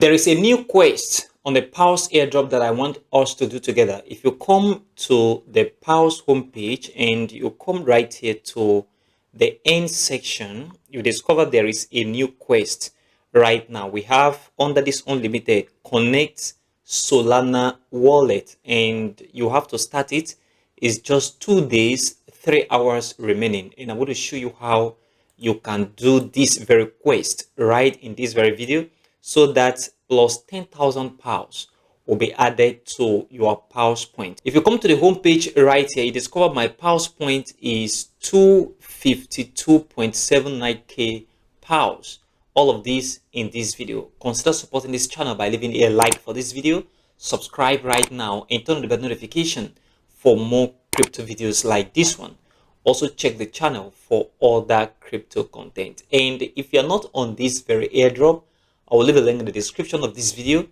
There is a new quest on the PAWS airdrop that I want us to do together. If you come to the PAWS homepage and you come right here to the end section, you discover there is a new quest right now. We have under this unlimited connect Solana wallet, and you have to start it. It's just 2 days, 3 hours remaining, and I'm going to show you how you can do this very quest right in this very video, so that plus 10,000 pounds will be added to your PAWS point. If you come to the home page right here, you discover my PAWS point is 252.79k pounds. All of this in this video. Consider supporting this channel by leaving a like for this video, subscribe right now, and turn on the bell notification for more crypto videos like this one. Also check the channel for other crypto content. And if you're not on this very airdrop, I will leave a link in the description of this video.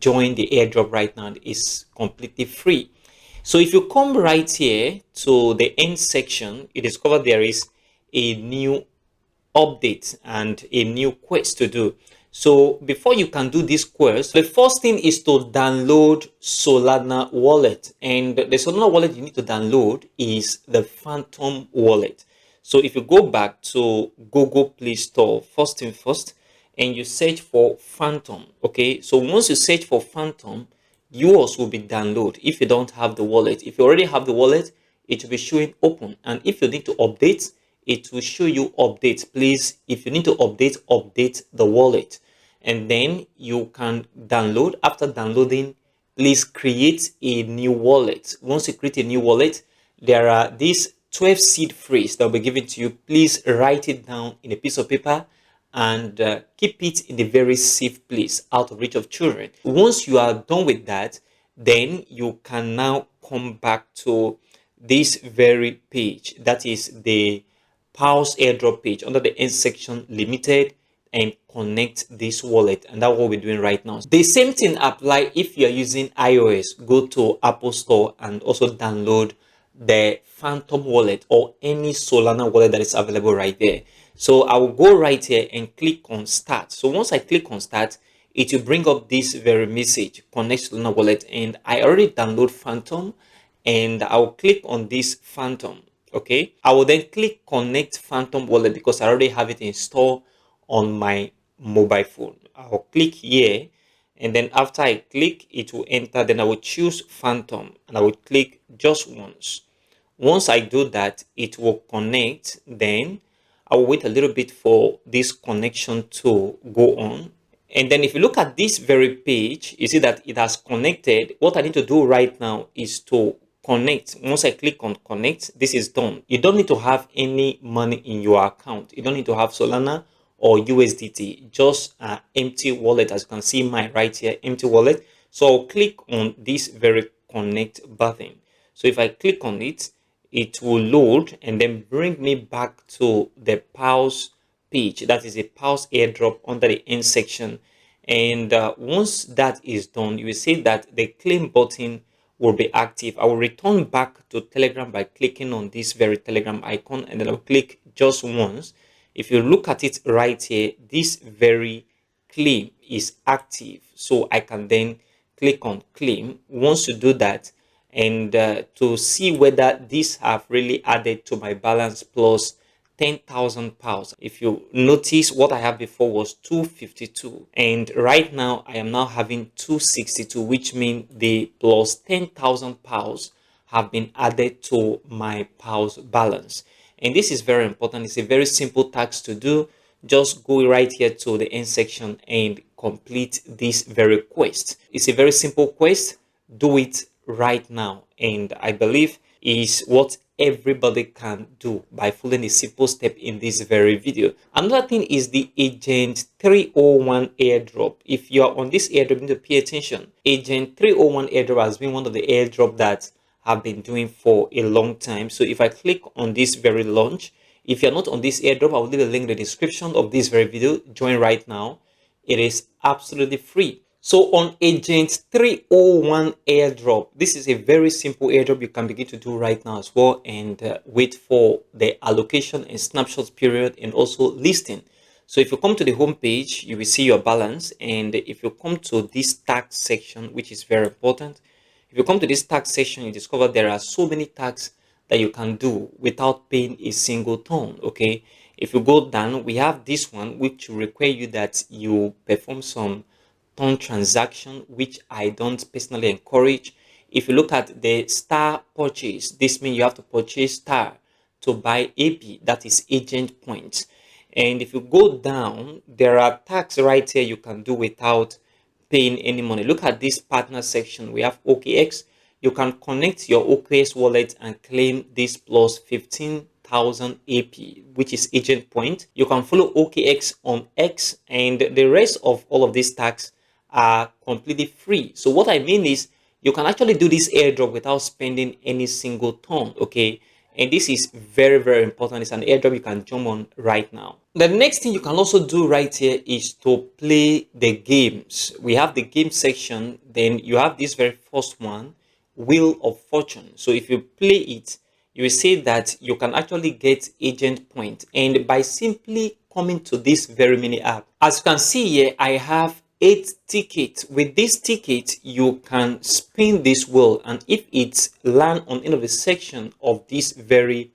Join the airdrop right now. It's completely free. So if you come right here to the end section, you discover there is a new update and a new quest to do. So before you can do this quest, the first thing is to download Solana wallet, and the Solana wallet you need to download is the Phantom wallet. So if you go back to Google Play Store, first thing first, and you search for Phantom. Okay, so once you search for Phantom, yours will be download if you don't have the wallet. If you already have the wallet, it will be showing open, and if you need to update, it will show you update. Please, if you need to update the wallet, and then you can download. After downloading, please create a new wallet. Once you create a new wallet, there are these 12 seed phrase that will be given to you. Please write it down in a piece of paper and keep it in a very safe place out of reach of children. Once you are done with that, then you can now come back to this very page, that is the PAWS airdrop page, under the end section limited, and connect this wallet. And that's what we're doing right now. The same thing apply if you're using iOS. Go to Apple Store and also download the Phantom wallet or any Solana wallet that is available right there. So I will go right here and click on start. So once I click on start, it will bring up this very message, connect Solana wallet, and I already download Phantom, and I will click on this Phantom. Okay, I will then click connect Phantom wallet because I already have it installed on my mobile phone. I'll click here, and then after I click, it will enter. Then I will choose Phantom and I will click just once. Once I do that, it will connect. Then I will wait a little bit for this connection to go on. And then if you look at this very page, you see that it has connected. What I need to do right now is to connect. Once I click on connect, this is done. You don't need to have any money in your account. You don't need to have Solana or USDT, just an empty wallet. As you can see mine right here, empty wallet. So I'll click on this very connect button. So if I click on it, it will load and then bring me back to the PAWS page. That is a PAWS airdrop under the end section. And once that is done, you will see that the claim button will be active. I will return back to Telegram by clicking on this very Telegram icon, and then I'll click just once. If you look at it right here, this very claim is active, so I can then click on claim. Once you do that, and to see whether these have really added to my balance plus 10,000 pounds. If you notice, what I have before was 252, and right now I am now having 262, which means the plus 10,000 pounds have been added to my PAWS balance. And this is very important. It's a very simple task to do. Just go right here to the end section and complete this very quest. It's a very simple quest. Do it right now, and I believe is what everybody can do by following a simple step in this very video. Another thing is the Agent 301 airdrop. If you are on this airdrop, you need to pay attention. Agent 301 airdrop has been one of the airdrop that I've been doing for a long time. So if I click on this very launch, if you're not on this airdrop, I'll leave a link in the description of this very video. Join right now. It is absolutely free. So on Agent 301 airdrop, this is a very simple airdrop you can begin to do right now as well, and wait for the allocation and snapshot period and also listing. So if you come to the home page, you will see your balance. And if you come to this tax section, which is very important, if you come to this tax section, you discover there are so many tax that you can do without paying a single ton. Okay, if you go down, we have this one which will require you that you perform some ton transaction, which I don't personally encourage. If you look at the star purchase, this means you have to purchase star to buy AP, that is agent points. And if you go down, there are tax right here you can do without paying any money. Look at this partner section. We have OKX. You can connect your OKX wallet and claim this plus 15,000 AP, which is agent point. You can follow OKX on X, and the rest of all of these tax are completely free. So what I mean is you can actually do this airdrop without spending any single ton. Okay, and this is very, very important. It's an airdrop you can jump on right now. The next thing you can also do right here is to play the games. We have the game section. Then you have this very first one, Wheel of Fortune. So if you play it, you will see that you can actually get agent point, and by simply coming to this very mini app, as you can see here, I have 8 tickets. With this ticket, you can spin this wheel, and if it land on any of the section of this very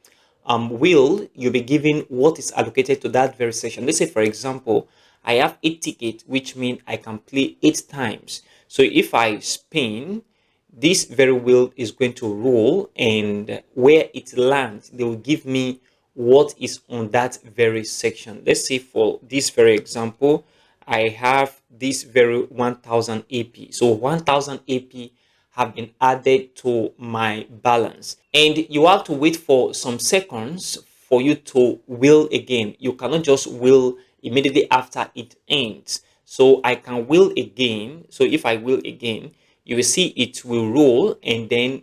wheel, you'll be given what is allocated to that very section. Let's say, for example, I have 8 tickets, which means I can play 8 times. So if I spin, this very wheel is going to roll, and where it lands, they will give me what is on that very section. Let's say for this very example, I have this very 1000 AP. So 1000 AP have been added to my balance, and you have to wait for some seconds for you to wheel again. You cannot just wheel immediately after it ends. So I can wheel again. So if I wheel again, you will see it will roll, and then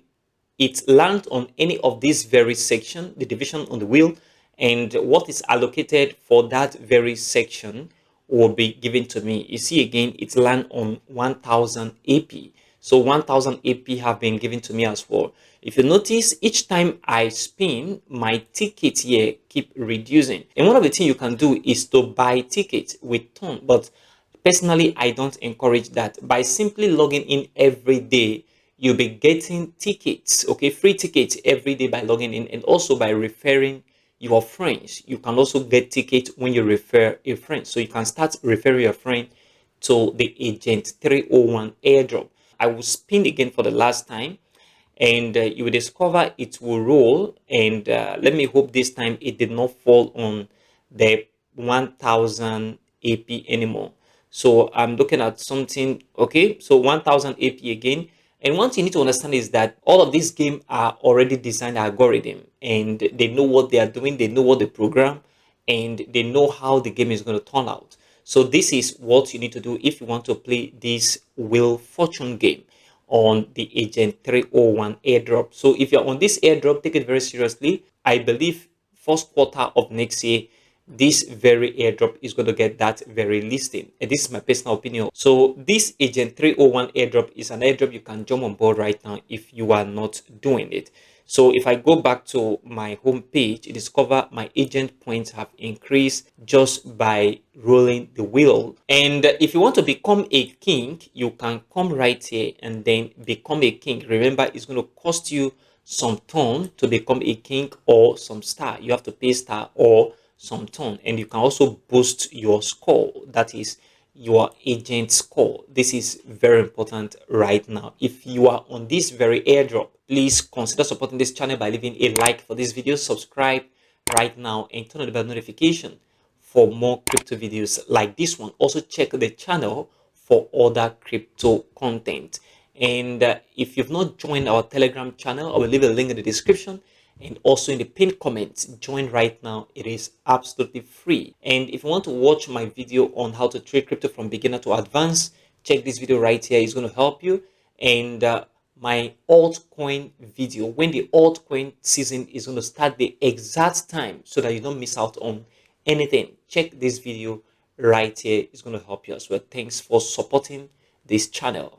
it lands on any of these very section, the division on the wheel, and what is allocated for that very section will be given to me. You see again, it land on 1000 AP. So 1000 AP have been given to me as well. If you notice, each time I spin, my ticket here keep reducing. And one of the things you can do is to buy tickets with ton, but personally, I don't encourage that. By simply logging in every day, you'll be getting tickets, okay, free tickets every day by logging in, and also by referring your friends. You can also get tickets when you refer a friend. So you can start referring your friend to the Agent 301 airdrop. I will spin again for the last time, and you will discover it will roll. And let me hope this time it did not fall on the 1000 AP anymore. So I'm looking at something, okay, so 1000 AP again. And one thing you need to understand is that all of these games are already designed algorithm, and they know what they are doing, they know what they program, and they know how the game is going to turn out. So this is what you need to do if you want to play this Wheel Fortune game on the Agent 301 airdrop. So if you're on this airdrop, take it very seriously. I believe first quarter of next year, this very airdrop is going to get that very listing, and this is my personal opinion. So this Agent 301 airdrop is an airdrop you can jump on board right now if you are not doing it. So if I go back to my home page, you discover my agent points have increased just by rolling the wheel. And if you want to become a king, you can come right here and then become a king. Remember, it's going to cost you some ton to become a king, or some star. You have to pay star or some ton, and you can also boost your score, that is your agent score. This is very important right now. If you are on this very airdrop, please consider supporting this channel by leaving a like for this video, subscribe right now, and turn on the bell notification for more crypto videos like this one. Also check the channel for other crypto content. And if you've not joined our Telegram channel, I will leave a link in the description and also in the pinned comments. Join right now. It is absolutely free. And if you want to watch my video on how to trade crypto from beginner to advanced, check this video right here. It's going to help you. And my altcoin video, when the altcoin season is going to start, the exact time, so that you don't miss out on anything, check this video right here. It's going to help you as well. Thanks for supporting this channel.